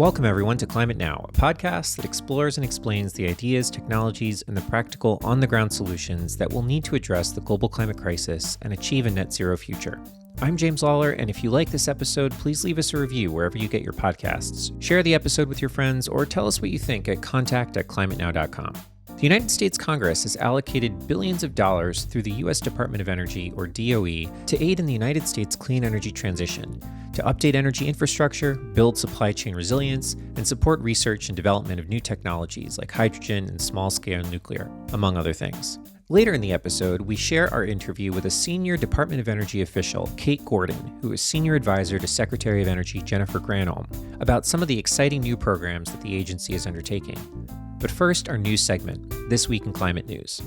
Welcome, everyone, to Climate Now, a podcast that explores and explains the ideas, technologies, and the practical, on-the-ground solutions that will need to address the global climate crisis and achieve a net zero future. I'm James Lawler, and if you like this episode, please leave us a review wherever you get your podcasts. Share the episode with your friends, or tell us what you think at contact@climatenow.com. The United States Congress has allocated billions of dollars through the U.S. Department of Energy, or DOE, to aid in the United States clean energy transition, to update energy infrastructure, build supply chain resilience, and support research and development of new technologies like hydrogen and small-scale nuclear, among other things. Later in the episode, we share our interview with a senior Department of Energy official, Kate Gordon, who is senior advisor to Secretary of Energy Jennifer Granholm, about some of the exciting new programs that the agency is undertaking. But first, our news segment, This Week in Climate News.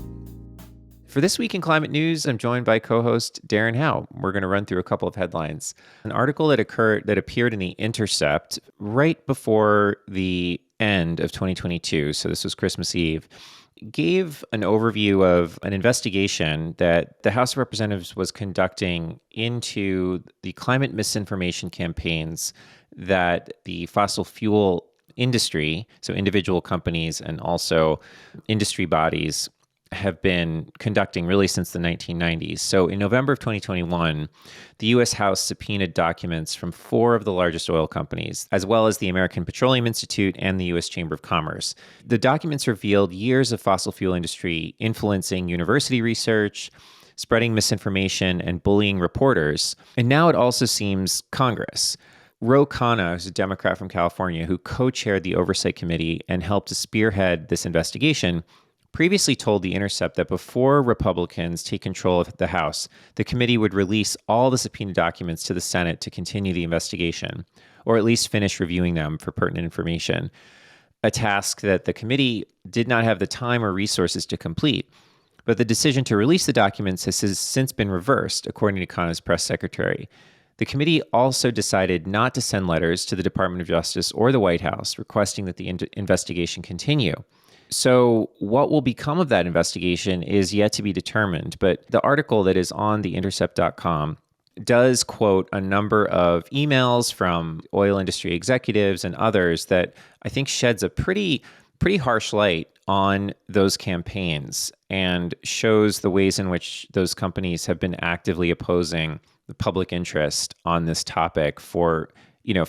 For This Week in Climate News, I'm joined by co-host Darren Howe. We're going to run through a couple of headlines. An article that appeared in The Intercept right before the end of 2022, so this was Christmas Eve, gave an overview of an investigation that the House of Representatives was conducting into the climate misinformation campaigns that the fossil fuel industry, so individual companies and also industry bodies, have been conducting really since the 1990s. So in November of 2021, the U.S. House subpoenaed documents from 4 of the largest oil companies, as well as the American Petroleum Institute and the U.S. Chamber of Commerce. The documents revealed years of fossil fuel industry influencing university research, spreading misinformation, and bullying reporters. And now it also seems Congress. Ro Khanna, who's a Democrat from California who co-chaired the Oversight Committee and helped to spearhead this investigation, previously told The Intercept that before Republicans take control of the House, the committee would release all the subpoena documents to the Senate to continue the investigation, or at least finish reviewing them for pertinent information, a task that the committee did not have the time or resources to complete. But the decision to release the documents has since been reversed, according to Khanna's press secretary. The committee also decided not to send letters to the Department of Justice or the White House requesting that the investigation continue. So what will become of that investigation is yet to be determined, but the article that is on theintercept.com does quote a number of emails from oil industry executives and others that I think sheds a pretty harsh light on those campaigns and shows the ways in which those companies have been actively opposing the public interest on this topic for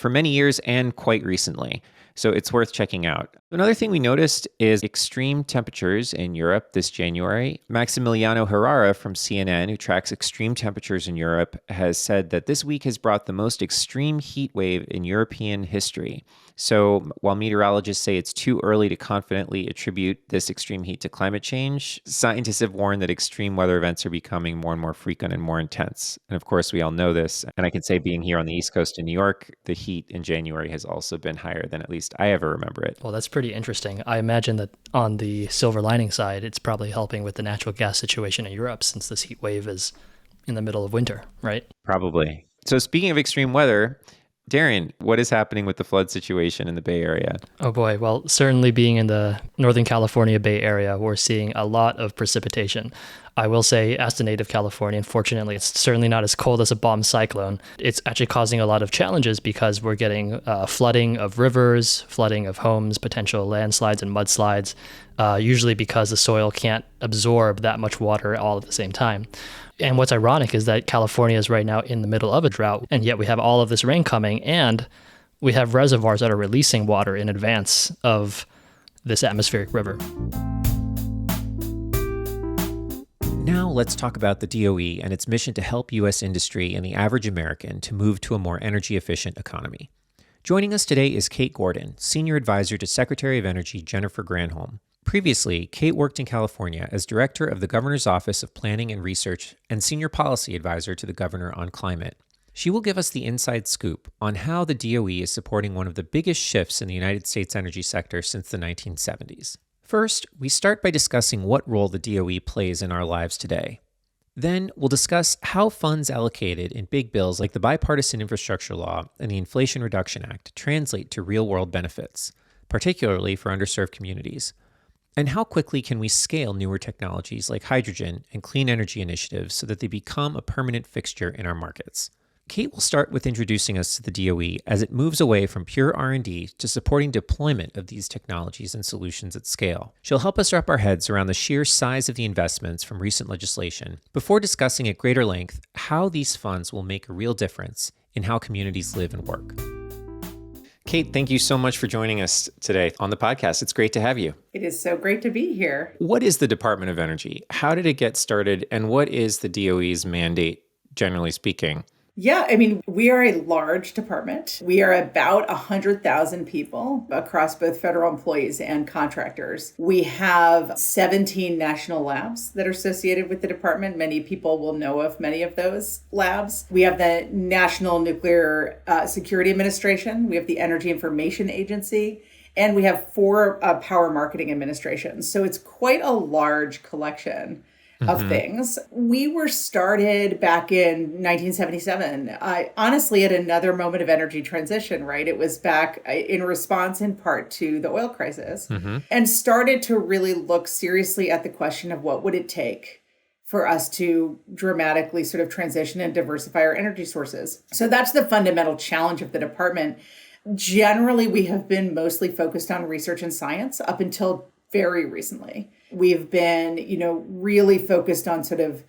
many years and quite recently. So it's worth checking out. Another thing we noticed is extreme temperatures in Europe this January. Maximiliano Herrera from CNN, who tracks extreme temperatures in Europe, has said that this week has brought the most extreme heat wave in European history. So while meteorologists say it's too early to confidently attribute this extreme heat to climate change, scientists have warned that extreme weather events are becoming more and more frequent and more intense. And of course, we all know this. And I can say, being here on the East Coast in New York, the heat in January has also been higher than at least I ever remember it. Well, that's pretty interesting. I imagine that on the silver lining side, it's probably helping with the natural gas situation in Europe since this heat wave is in the middle of winter, right? Probably. So speaking of extreme weather, Darren, what is happening with the flood situation in the Bay Area? Oh boy, well, certainly being in the Northern California Bay Area, we're seeing a lot of precipitation. I will say, as a native Californian, fortunately, it's certainly not as cold as a bomb cyclone. It's actually causing a lot of challenges because we're getting flooding of rivers, flooding of homes, potential landslides and mudslides, usually because the soil can't absorb that much water all at the same time. And what's ironic is that California is right now in the middle of a drought, and yet we have all of this rain coming, and we have reservoirs that are releasing water in advance of this atmospheric river. Now let's talk about the DOE and its mission to help U.S. industry and the average American to move to a more energy-efficient economy. Joining us today is Kate Gordon, Senior Advisor to Secretary of Energy Jennifer Granholm. Previously, Kate worked in California as Director of the Governor's Office of Planning and Research and Senior Policy Advisor to the Governor on Climate. She will give us the inside scoop on how the DOE is supporting one of the biggest shifts in the United States energy sector since the 1970s. First, we start by discussing what role the DOE plays in our lives today. Then, we'll discuss how funds allocated in big bills like the Bipartisan Infrastructure Law and the Inflation Reduction Act translate to real-world benefits, particularly for underserved communities. And how quickly can we scale newer technologies like hydrogen and clean energy initiatives so that they become a permanent fixture in our markets? Kate will start with introducing us to the DOE as it moves away from pure R&D to supporting deployment of these technologies and solutions at scale. She'll help us wrap our heads around the sheer size of the investments from recent legislation before discussing at greater length how these funds will make a real difference in how communities live and work. Kate, thank you so much for joining us today on the podcast. It's great to have you. It is so great to be here. What is the Department of Energy? How did it get started? And what is the DOE's mandate, generally speaking? Yeah, we are a large department. We are about 100,000 people across both federal employees and contractors. We have 17 national labs that are associated with the department. Many people will know of many of those labs. We have the National Nuclear Security Administration. We have the Energy Information Agency. And we have 4 power marketing administrations. So it's quite a large collection of things. We were started back in 1977, honestly, at another moment of energy transition, right? It was back in response in part to the oil crisis, and started to really look seriously at the question of what would it take for us to dramatically sort of transition and diversify our energy sources. So that's the fundamental challenge of the department. Generally, we have been mostly focused on research and science up until very recently. We've been, really focused on sort of,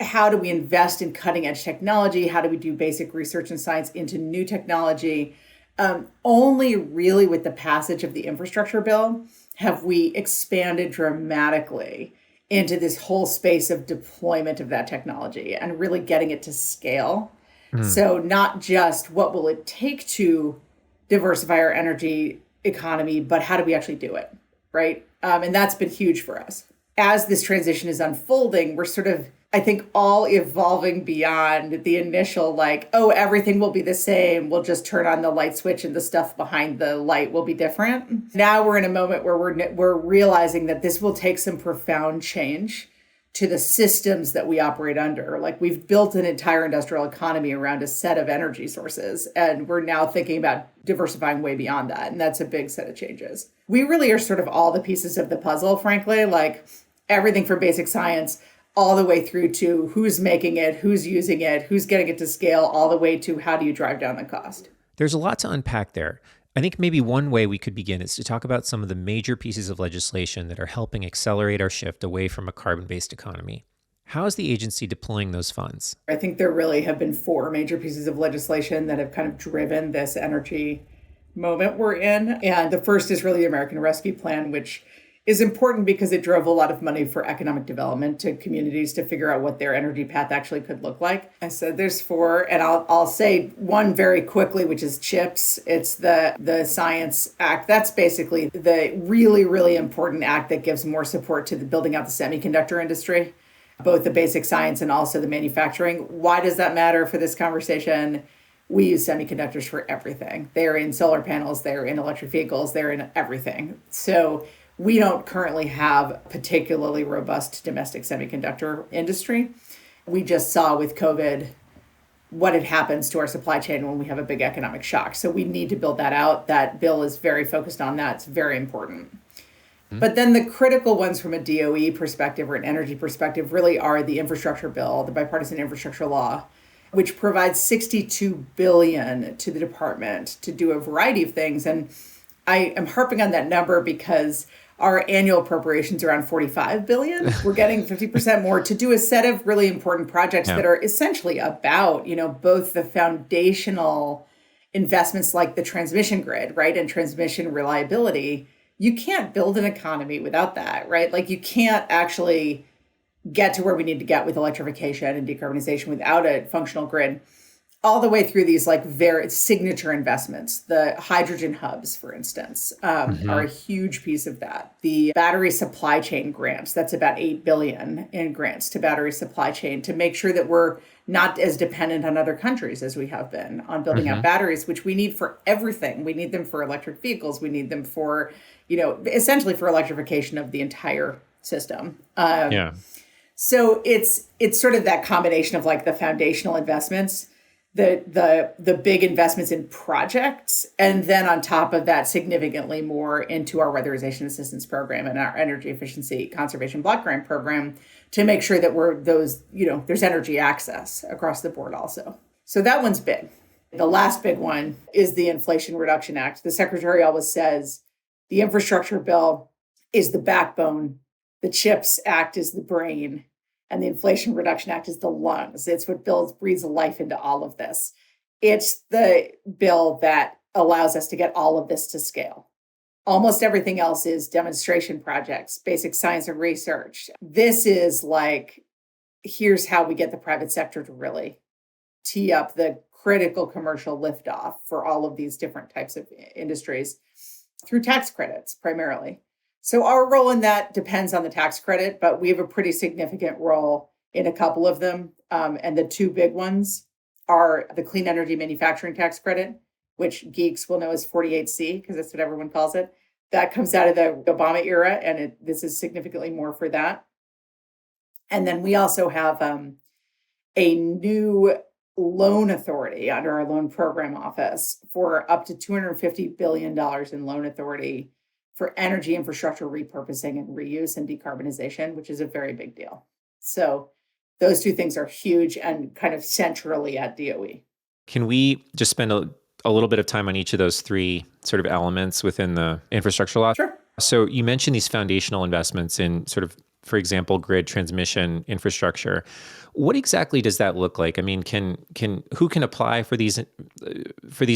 how do we invest in cutting edge technology? How do we do basic research and science into new technology? Only really with the passage of the infrastructure bill have we expanded dramatically into this whole space of deployment of that technology and really getting it to scale. So not just what will it take to diversify our energy economy, but how do we actually do it, right? And that's been huge for us. As this transition is unfolding, we're sort of, I think, all evolving beyond the initial everything will be the same. We'll just turn on the light switch and the stuff behind the light will be different. Now we're in a moment where we're realizing that this will take some profound change to the systems that we operate under. We've built an entire industrial economy around a set of energy sources, and we're now thinking about diversifying way beyond that. And that's a big set of changes. We really are sort of all the pieces of the puzzle, frankly, everything from basic science all the way through to who's making it, who's using it, who's getting it to scale, all the way to how do you drive down the cost. There's a lot to unpack there. I think maybe one way we could begin is to talk about some of the major pieces of legislation that are helping accelerate our shift away from a carbon-based economy. How is the agency deploying those funds? I think there really have been 4 major pieces of legislation that have kind of driven this energy moment we're in. And the first is really the American Rescue Plan, which is important because it drove a lot of money for economic development to communities to figure out what their energy path actually could look like. And so there's 4, and I'll say one very quickly, which is CHIPS. It's the Science Act. That's basically the really, really important act that gives more support to the building out the semiconductor industry, both the basic science and also the manufacturing. Why does that matter for this conversation? We use semiconductors for everything. They're in solar panels, they're in electric vehicles, they're in everything. So we don't currently have particularly robust domestic semiconductor industry. We just saw with COVID what it happens to our supply chain when we have a big economic shock. So we need to build that out. That bill is very focused on that. It's very important. But then the critical ones from a DOE perspective or an energy perspective really are the infrastructure bill, the bipartisan infrastructure law, which provides $62 billion to the department to do a variety of things. And I am harping on that number because our annual appropriations are around $45 billion. We're getting 50% more to do a set of really important projects that are essentially about, both the foundational investments like the transmission grid, right? And transmission reliability. You can't build an economy without that, right? You can't actually get to where we need to get with electrification and decarbonization without a functional grid. All the way through these very signature investments. The hydrogen hubs, for instance, are a huge piece of that. The battery supply chain grants, that's about $8 billion in grants to battery supply chain to make sure that we're not as dependent on other countries as we have been on building out batteries, which we need for everything. We need them for electric vehicles. We need them for, essentially for electrification of the entire system. So it's sort of that combination of the foundational investments, the big investments in projects, and then on top of that, significantly more into our weatherization assistance program and our energy efficiency conservation block grant program to make sure that there's energy access across the board also. So that one's big. The last big one is the Inflation Reduction Act. The secretary always says the infrastructure bill is the backbone, the CHIPS Act is the brain, and the Inflation Reduction Act is the lungs. It's what breathes life into all of this. It's the bill that allows us to get all of this to scale. Almost everything else is demonstration projects, basic science and research. This is like, here's how we get the private sector to really tee up the critical commercial liftoff for all of these different types of industries through tax credits primarily. So our role in that depends on the tax credit, but we have a pretty significant role in a couple of them. And the two big ones are the Clean Energy Manufacturing Tax Credit, which geeks will know as 48C, because that's what everyone calls it. That comes out of the Obama era, and this is significantly more for that. And then we also have a new loan authority under our loan program office for up to $250 billion in loan authority for energy infrastructure repurposing and reuse and decarbonization, which is a very big deal. So those two things are huge and kind of centrally at DOE. Can we just spend a little bit of time on each of those three sort of elements within the infrastructure law? Sure. So you mentioned these foundational investments in sort of, for example, grid transmission infrastructure. What exactly does that look like? I mean, who can apply for these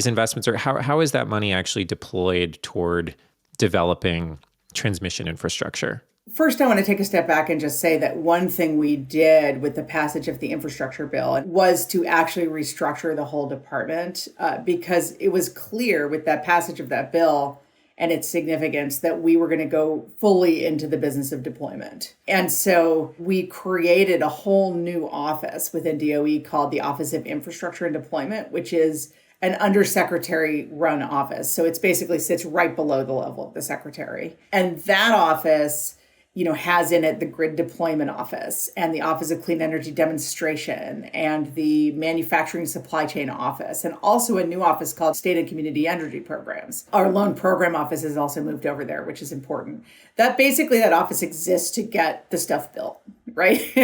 investments, or how is that money actually deployed toward developing transmission infrastructure? First, I want to take a step back and just say that one thing we did with the passage of the infrastructure bill was to actually restructure the whole department because it was clear with that passage of that bill and its significance that we were going to go fully into the business of deployment. And so we created a whole new office within DOE called the Office of Infrastructure and Deployment, which is an undersecretary run office. So it's basically sits right below the level of the secretary. And that office, has in it the grid deployment office and the Office of Clean Energy Demonstration and the manufacturing supply chain office, and also a new office called State and Community Energy Programs. Our loan program office has also moved over there, which is important. That office exists to get the stuff built, right?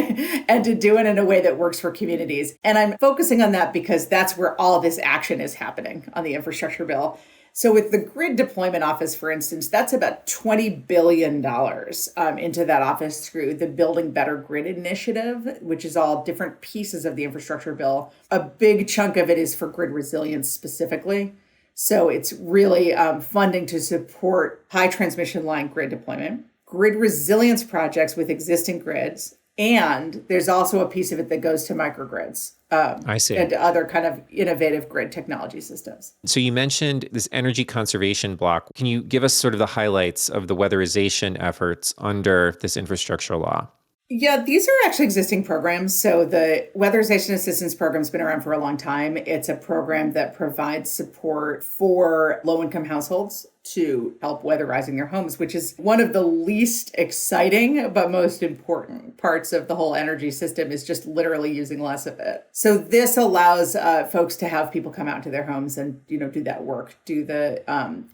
And to do it in a way that works for communities. And I'm focusing on that because that's where all of this action is happening on the infrastructure bill. So with the grid deployment office, for instance, that's about $20 billion into that office through the Building Better Grid initiative, which is all different pieces of the infrastructure bill. A big chunk of it is for grid resilience specifically. So it's really funding to support high transmission line grid deployment, grid resilience projects with existing grids, and there's also a piece of it that goes to microgrids. I see. And other kind of innovative grid technology systems. So you mentioned this energy conservation block. Can you give us sort of the highlights of the weatherization efforts under this infrastructure law? Yeah, these are actually existing programs. So the Weatherization Assistance Program has been around for a long time. It's a program that provides support for low-income households to help weatherizing their homes, which is one of the least exciting but most important parts of the whole energy system, is just literally using less of it. So this allows folks to have people come out to their homes and do that work, do the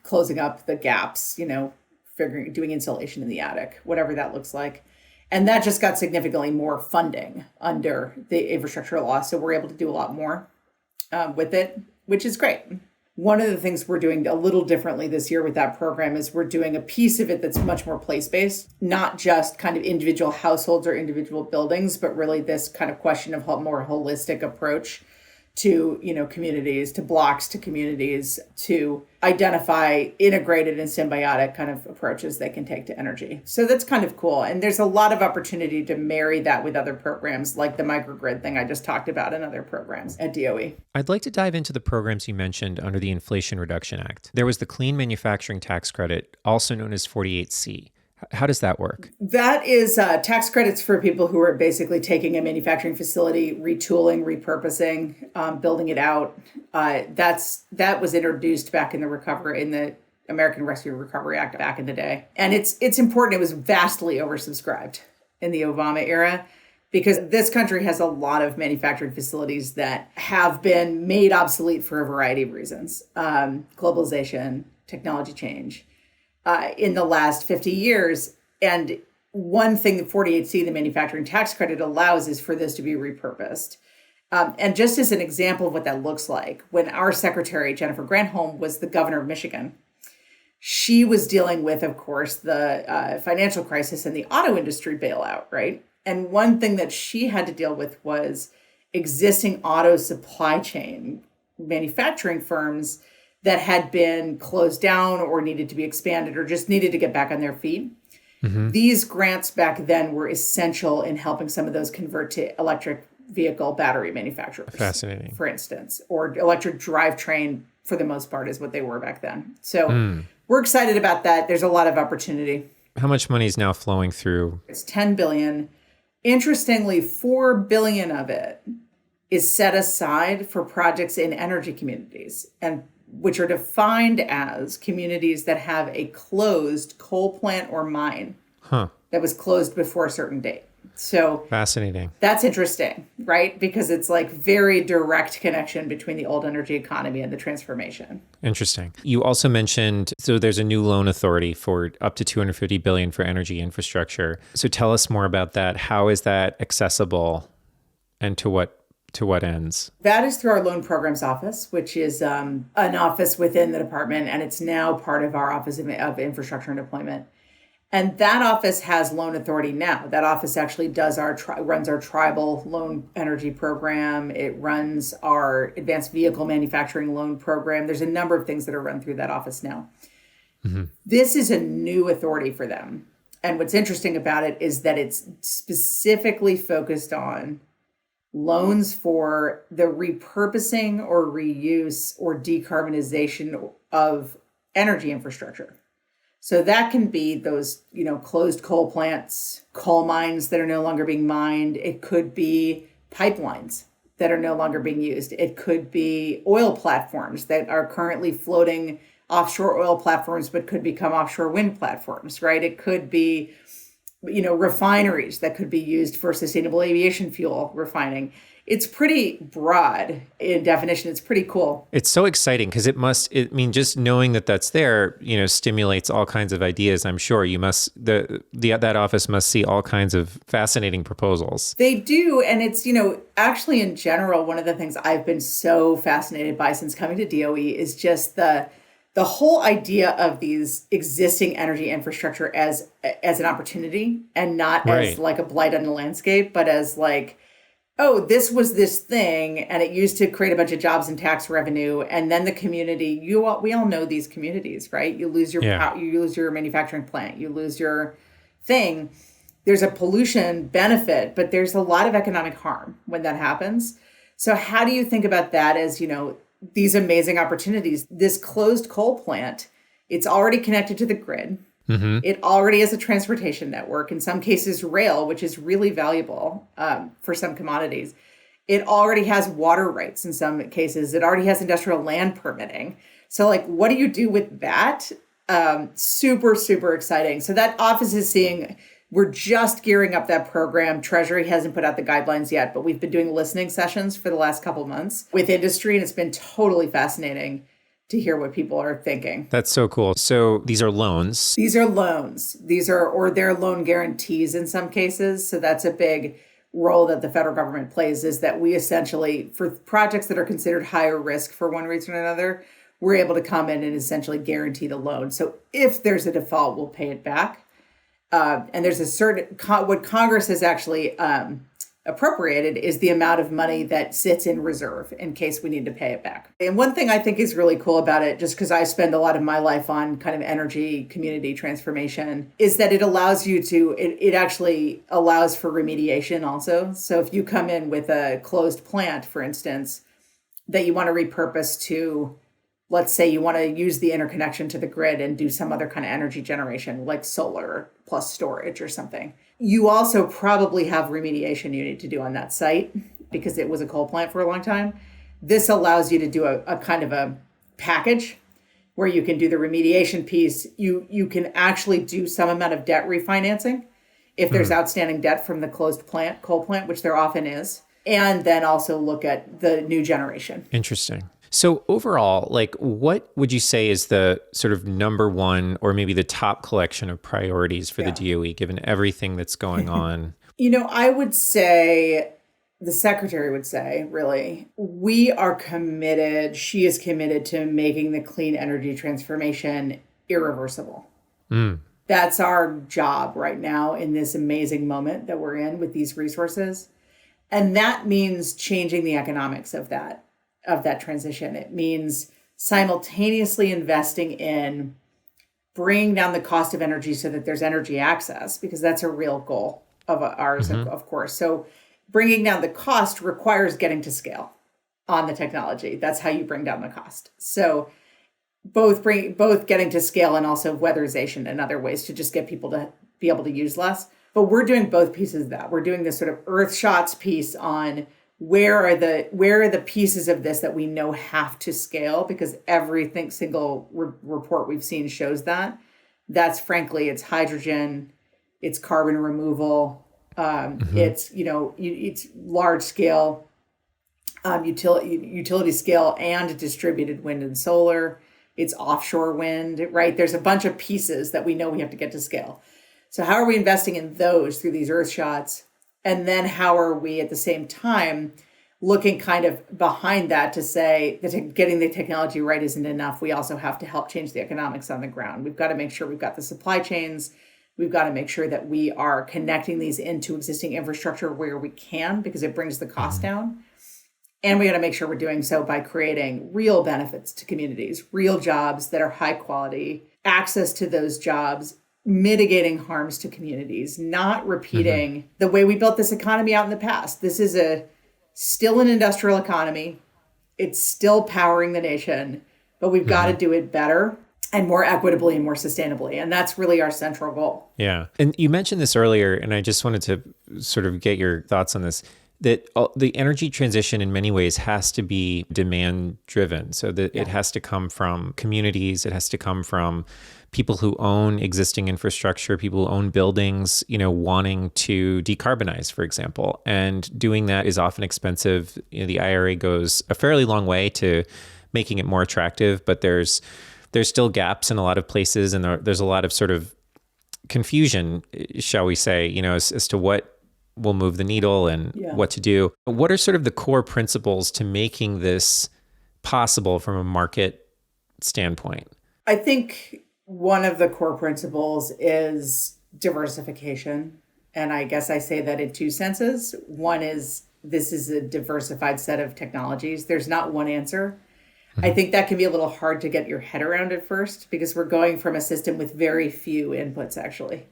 closing up the gaps, doing insulation in the attic, whatever that looks like. And that just got significantly more funding under the infrastructure law. So we're able to do a lot more with it, which is great. One of the things we're doing a little differently this year with that program is we're doing a piece of it that's much more place-based, not just kind of individual households or individual buildings, but really this kind of question of a more holistic approach to, communities, to blocks, to communities, to identify integrated and symbiotic kind of approaches they can take to energy. So that's kind of cool. And there's a lot of opportunity to marry that with other programs like the microgrid thing I just talked about and other programs at DOE. I'd like to dive into the programs you mentioned under the Inflation Reduction Act. There was the Clean Manufacturing Tax Credit, also known as 48C. How does that work? That is tax credits for people who are basically taking a manufacturing facility, retooling, repurposing, building it out. That was introduced back in the American Rescue and Recovery Act back in the day. And it's important. It was vastly oversubscribed in the Obama era because this country has a lot of manufacturing facilities that have been made obsolete for a variety of reasons. Globalization, technology change. In the last 50 years. And one thing that 48C, the manufacturing tax credit, allows is for this to be repurposed. And just as an example of what that looks like, when our secretary, Jennifer Granholm, was the governor of Michigan, she was dealing with, of course, the financial crisis and the auto industry bailout, right? And one thing that she had to deal with was existing auto supply chain manufacturing firms that had been closed down or needed to be expanded or just needed to get back on their feet. Mm-hmm. These grants back then were essential in helping some of those convert to electric vehicle battery manufacturers. Fascinating. For instance, or electric drivetrain for the most part is what they were back then. So we're excited about that. There's a lot of opportunity. How much money is now flowing through? It's $10 billion. Interestingly, $4 billion of it is set aside for projects in energy communities, and which are defined as communities that have a closed coal plant or mine that was closed before a certain date. So fascinating. That's interesting, right? Because it's like very direct connection between the old energy economy and the transformation. Interesting. You also mentioned, so there's a new loan authority for up to $250 billion for energy infrastructure. So tell us more about that. How is that accessible, and to what ends? That is through our loan programs office, which is an office within the department, and it's now part of our Office of Infrastructure and Deployment. And that office has loan authority now. That office actually does runs our tribal loan energy program. It runs our advanced vehicle manufacturing loan program. There's a number of things that are run through that office now. Mm-hmm. This is a new authority for them. And what's interesting about it is that it's specifically focused on loans for the repurposing or reuse or decarbonization of energy infrastructure. So that can be those, closed coal plants, coal mines that are no longer being mined. It could be pipelines that are no longer being used. It could be oil platforms that are currently floating offshore oil platforms, but could become offshore wind platforms, right? It could be, refineries that could be used for sustainable aviation fuel refining. It's pretty broad in definition. It's pretty cool. It's so exciting because just knowing that that's there, stimulates all kinds of ideas. I'm sure that office must see all kinds of fascinating proposals. They do. And it's, actually in general, one of the things I've been so fascinated by since coming to DOE is just the whole idea of these existing energy infrastructure as an opportunity and not as like a blight on the landscape, but as like, oh, this was this thing, and it used to create a bunch of jobs and tax revenue, and then the community. We all know these communities, right? You lose your you lose your manufacturing plant, you lose your thing. There's a pollution benefit, but there's a lot of economic harm when that happens. So how do you think about that as these amazing opportunities? This closed coal plant, it's already connected to the grid. Mm-hmm. It already has a transportation network, in some cases rail, which is really valuable for some commodities. It already has water rights in some cases. It already has industrial land permitting. So what do you do with that? Super, super exciting. So that office is we're just gearing up that program. Treasury hasn't put out the guidelines yet, but we've been doing listening sessions for the last couple of months with industry, and it's been totally fascinating to hear what people are thinking. That's so cool. So these are loans. They're loan guarantees in some cases. So that's a big role that the federal government plays, is that we essentially, for projects that are considered higher risk for one reason or another, we're able to come in and essentially guarantee the loan. So if there's a default, we'll pay it back. And there's a certain, what Congress has actually appropriated is the amount of money that sits in reserve in case we need to pay it back. And one thing I think is really cool about it, just because I spend a lot of my life on kind of energy community transformation, is that it allows you to, it actually allows for remediation also. So if you come in with a closed plant, for instance, that you want to repurpose to, let's say you want to use the interconnection to the grid and do some other kind of energy generation, like solar plus storage or something. You also probably have remediation you need to do on that site because it was a coal plant for a long time. This allows you to do a kind of a package where you can do the remediation piece. You can actually do some amount of debt refinancing if there's outstanding debt from the closed plant, coal plant, which there often is, and then also look at the new generation. Interesting. So overall, what would you say is the sort of number one or maybe the top collection of priorities for the DOE, given everything that's going on? I would say the secretary would say, really, she is committed to making the clean energy transformation irreversible. That's our job right now in this amazing moment that we're in with these resources. And that means changing the economics of that transition. It means simultaneously investing in bringing down the cost of energy so that there's energy access, because that's a real goal of ours, of course. So bringing down the cost requires getting to scale on the technology. That's how you bring down the cost. So both getting to scale and also weatherization and other ways to just get people to be able to use less. But we're doing both pieces of that. We're doing this sort of earth shots piece on where are the pieces of this that we know have to scale, because single report we've seen shows that. That's frankly, it's hydrogen, it's carbon removal, it's it's large scale, utility scale and distributed wind and solar. It's offshore wind, right? There's a bunch of pieces that we know we have to get to scale. So how are we investing in those through these earth shots? And then how are we at the same time looking kind of behind that to say that getting the technology right isn't enough. We also have to help change the economics on the ground. We've got to make sure we've got the supply chains. We've got to make sure that we are connecting these into existing infrastructure where we can, because it brings the cost down. And we got to make sure we're doing so by creating real benefits to communities, real jobs that are high quality, access to those jobs, mitigating harms to communities, not repeating the way we built this economy out in the past. This is still an industrial economy. It's still powering the nation, but we've got to do it better and more equitably and more sustainably. And that's really our central goal. Yeah. And you mentioned this earlier, and I just wanted to sort of get your thoughts on this, that the energy transition in many ways has to be demand driven. So that it has to come from communities. It has to come from people who own existing infrastructure, people who own buildings, wanting to decarbonize, for example. And doing that is often expensive. The IRA goes a fairly long way to making it more attractive, but there's still gaps in a lot of places, and there's a lot of sort of confusion, shall we say, as to what will move the needle and what to do. What are sort of the core principles to making this possible from a market standpoint? I think one of the core principles is diversification. And I guess I say that in two senses. One is this is a diversified set of technologies. There's not one answer. I think that can be a little hard to get your head around at first, because we're going from a system with very few inputs, actually.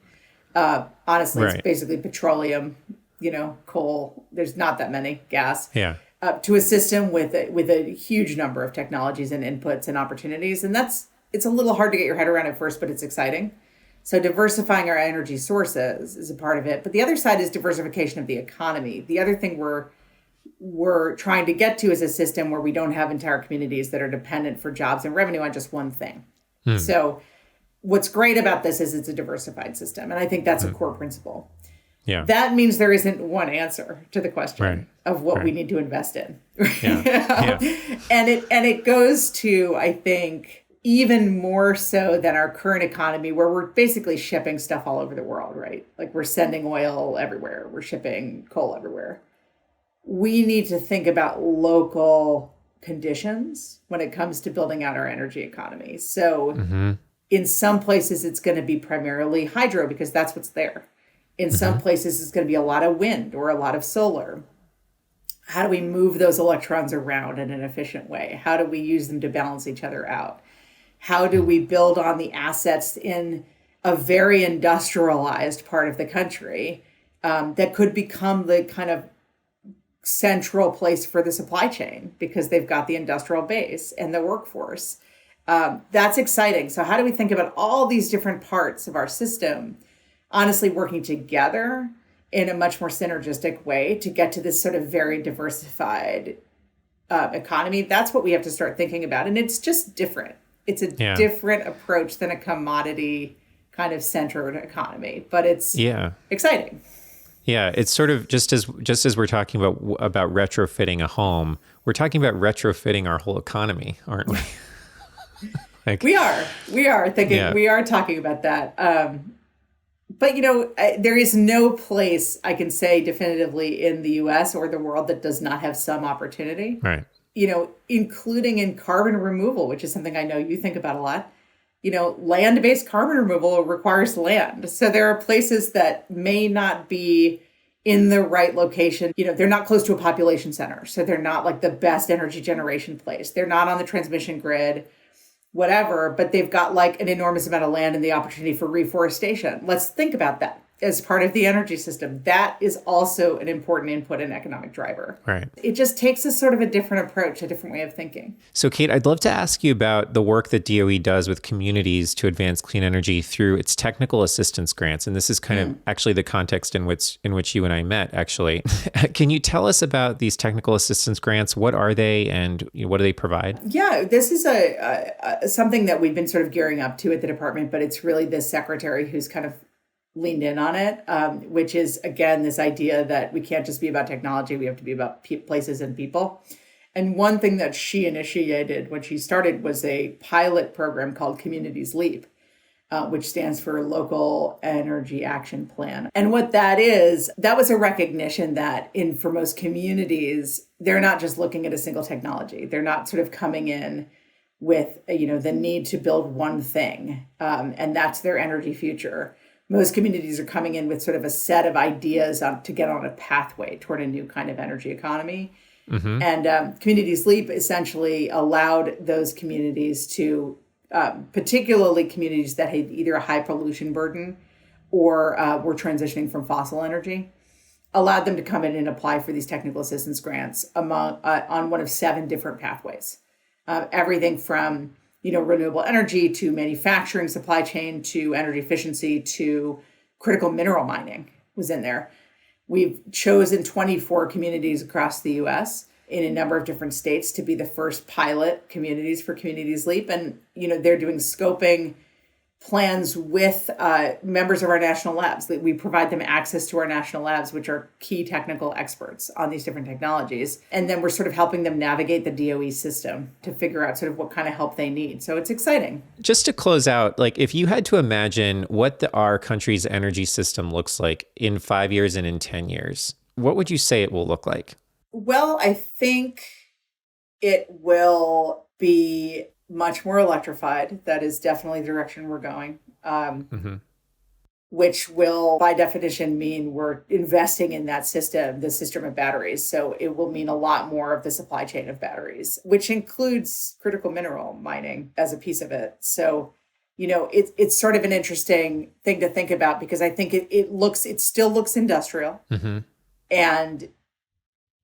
Honestly, It's basically petroleum, coal. There's not that many, gas. Yeah. To a system with a huge number of technologies and inputs and opportunities. And it's a little hard to get your head around at first, but it's exciting. So diversifying our energy sources is a part of it. But the other side is diversification of the economy. The other thing we're trying to get to is a system where we don't have entire communities that are dependent for jobs and revenue on just one thing. So what's great about this is it's a diversified system. And I think that's a core principle. Yeah. That means there isn't one answer to the question of what we need to invest in. Yeah. And it goes to, I think, even more so than our current economy, where we're basically shipping stuff all over the world, right? Like we're sending oil everywhere. We're shipping coal everywhere. We need to think about local conditions when it comes to building out our energy economy. So in some places, it's going to be primarily hydro because that's what's there. In some places, it's going to be a lot of wind or a lot of solar. How do we move those electrons around in an efficient way? How do we use them to balance each other out? How do we build on the assets in a very industrialized part of the country that could become the kind of central place for the supply chain because they've got the industrial base and the workforce? That's exciting. So how do we think about all these different parts of our system honestly working together in a much more synergistic way to get to this sort of very diversified economy? That's what we have to start thinking about. And it's just different. It's a different approach than a commodity kind of centered economy, but it's exciting. Yeah, it's sort of just as we're talking about retrofitting a home, we're talking about retrofitting our whole economy, aren't we? We are thinking, we are talking about that. But, there is no place I can say definitively in the US or the world that does not have some opportunity. Right. Including in carbon removal, which is something I know you think about a lot. Land-based carbon removal requires land. So there are places that may not be in the right location. They're not close to a population center. So they're not like the best energy generation place. They're not on the transmission grid, whatever, but they've got like an enormous amount of land and the opportunity for reforestation. Let's think about that as part of the energy system. That is also an important input and economic driver. Right. It just takes a sort of a different approach, a different way of thinking. So, Kate, I'd love to ask you about the work that DOE does with communities to advance clean energy through its technical assistance grants. And this is kind of actually the context in which you and I met, actually. Can you tell us about these technical assistance grants? What are they and what do they provide? Yeah, this is something that we've been sort of gearing up to at the department, but it's really the secretary who's kind of leaned in on it, which is, again, this idea that we can't just be about technology, we have to be about places and people. And one thing that she initiated when she started was a pilot program called Communities Leap, which stands for Local Energy Action Plan. And what that is, that was a recognition that for most communities, they're not just looking at a single technology. They're not sort of coming in with, the need to build one thing, and that's their energy future. Most communities are coming in with sort of a set of ideas to get on a pathway toward a new kind of energy economy. Mm-hmm. And Communities Leap essentially allowed those communities to, particularly communities that had either a high pollution burden or were transitioning from fossil energy, allowed them to come in and apply for these technical assistance grants on one of 7 different pathways. Everything from renewable energy to manufacturing, supply chain, to energy efficiency, to critical mineral mining was in there. We've chosen 24 communities across the US in a number of different states to be the first pilot communities for Communities Leap. And, they're doing scoping plans with members of our national labs. We provide them access to our national labs, which are key technical experts on these different technologies. And then we're sort of helping them navigate the DOE system to figure out sort of what kind of help they need. So it's exciting. Just to close out, like if you had to imagine what our country's energy system looks like in 5 years and in 10 years, what would you say it will look like? Well, I think it will be much more electrified. That is definitely the direction we're going, which will, by definition, mean we're investing in that system, the system of batteries. So it will mean a lot more of the supply chain of batteries, which includes critical mineral mining as a piece of it. So, it's sort of an interesting thing to think about because I think it still looks industrial, and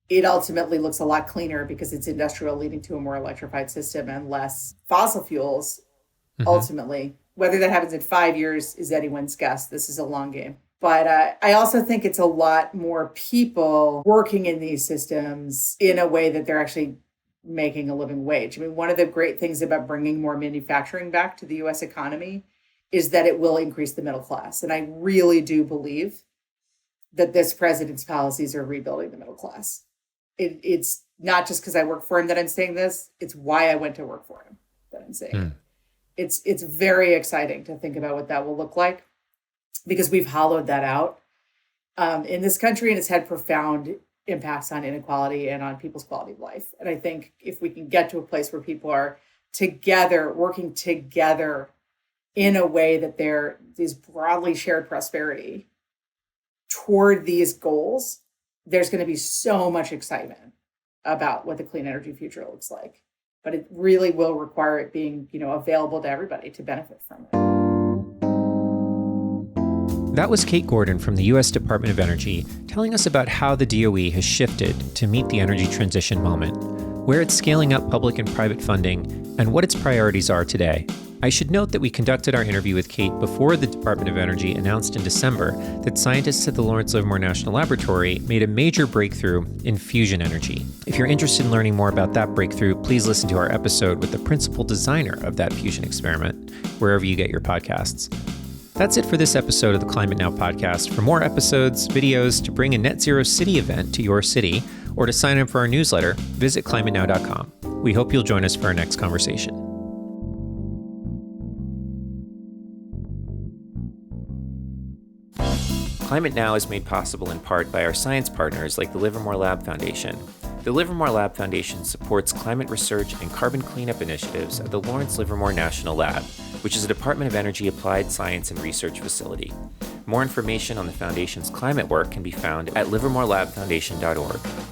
it ultimately looks a lot cleaner because it's industrial, leading to a more electrified system and less fossil fuels. Ultimately, whether that happens in 5 years is anyone's guess. This is a long game. But I also think it's a lot more people working in these systems in a way that they're actually making a living wage. I mean, one of the great things about bringing more manufacturing back to the US economy is that it will increase the middle class. And I really do believe that this president's policies are rebuilding the middle class. It's not just because I work for him that I'm saying this. It's why I went to work for him that I'm saying it. It's very exciting to think about what that will look like because we've hollowed that out in this country, and it's had profound impacts on inequality and on people's quality of life. And I think if we can get to a place where people are together, working together in a way that they're these broadly shared prosperity toward these goals, there's going to be so much excitement about what the clean energy future looks like. But it really will require it being, available to everybody to benefit from it. That was Kate Gordon from the U.S. Department of Energy telling us about how the DOE has shifted to meet the energy transition moment, where it's scaling up public and private funding, and what its priorities are today. I should note that we conducted our interview with Kate before the Department of Energy announced in December that scientists at the Lawrence Livermore National Laboratory made a major breakthrough in fusion energy. If you're interested in learning more about that breakthrough, please listen to our episode with the principal designer of that fusion experiment, wherever you get your podcasts. That's it for this episode of the Climate Now podcast. For more episodes, videos, to bring a net zero city event to your city, or to sign up for our newsletter, visit climatenow.com. We hope you'll join us for our next conversation. Climate Now is made possible in part by our science partners like the Livermore Lab Foundation. The Livermore Lab Foundation supports climate research and carbon cleanup initiatives at the Lawrence Livermore National Lab, which is a Department of Energy applied science and research facility. More information on the Foundation's climate work can be found at livermorelabfoundation.org.